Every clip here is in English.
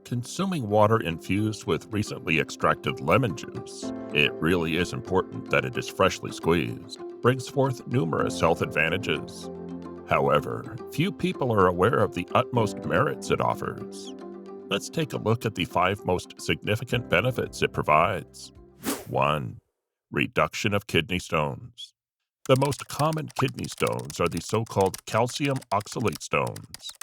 Consuming water infused with recently extracted lemon juice, it really is important that it is freshly squeezed, brings forth numerous health advantages. However, few people are aware of the utmost merits it offers. Let's take a look at the 5 most significant benefits it provides. 1. Reduction of kidney stones. The most common kidney stones are the so-called calcium oxalate stones.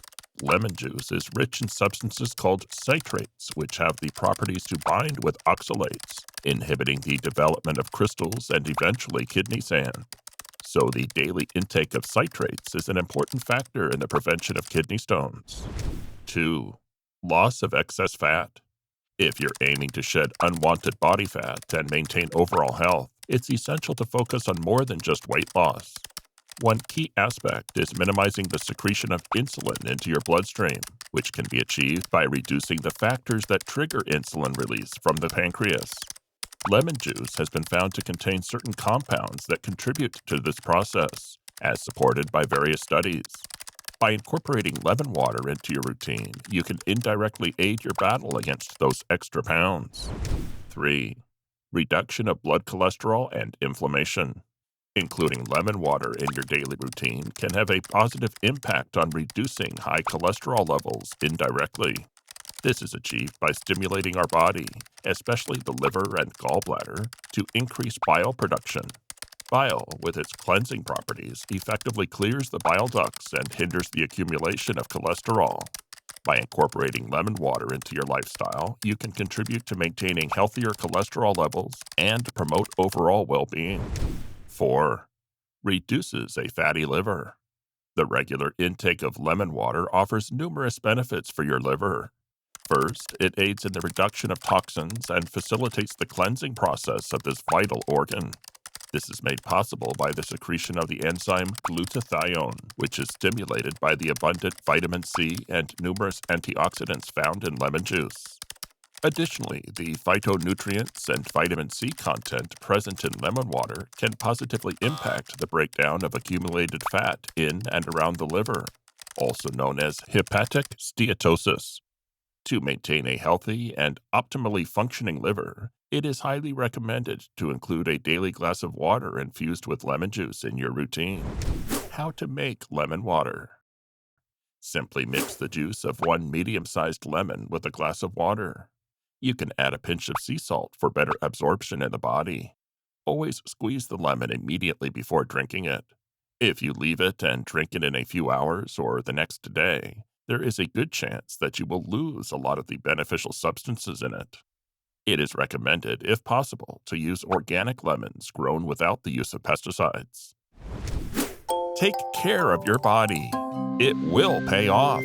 Lemon juice is rich in substances called citrates, which have the properties to bind with oxalates, inhibiting the development of crystals and eventually kidney sand. So, the daily intake of citrates is an important factor in the prevention of kidney stones. 2. Loss of excess fat. If you're aiming to shed unwanted body fat and maintain overall health, it's essential to focus on more than just weight loss. One key aspect is minimizing the secretion of insulin into your bloodstream, which can be achieved by reducing the factors that trigger insulin release from the pancreas. Lemon juice has been found to contain certain compounds that contribute to this process, as supported by various studies. By incorporating lemon water into your routine, you can indirectly aid your battle against those extra pounds. 3. Reduction of blood cholesterol and inflammation. Including lemon water in your daily routine can have a positive impact on reducing high cholesterol levels indirectly. This is achieved by stimulating our body, especially the liver and gallbladder, to increase bile production. Bile, with its cleansing properties, effectively clears the bile ducts and hinders the accumulation of cholesterol. By incorporating lemon water into your lifestyle, you can contribute to maintaining healthier cholesterol levels and promote overall well-being. 4. Reduces a fatty liver. The regular intake of lemon water offers numerous benefits for your liver. First, it aids in the reduction of toxins and facilitates the cleansing process of this vital organ. This is made possible by the secretion of the enzyme glutathione, which is stimulated by the abundant vitamin C and numerous antioxidants found in lemon juice. Additionally, the phytonutrients and vitamin C content present in lemon water can positively impact the breakdown of accumulated fat in and around the liver, also known as hepatic steatosis. To maintain a healthy and optimally functioning liver, it is highly recommended to include a daily glass of water infused with lemon juice in your routine. How to make lemon water. Simply mix the juice of one medium-sized lemon with a glass of water. You can add a pinch of sea salt for better absorption in the body. Always squeeze the lemon immediately before drinking it. If you leave it and drink it in a few hours or the next day, there is a good chance that you will lose a lot of the beneficial substances in it. It is recommended, if possible, to use organic lemons grown without the use of pesticides. Take care of your body. It will pay off.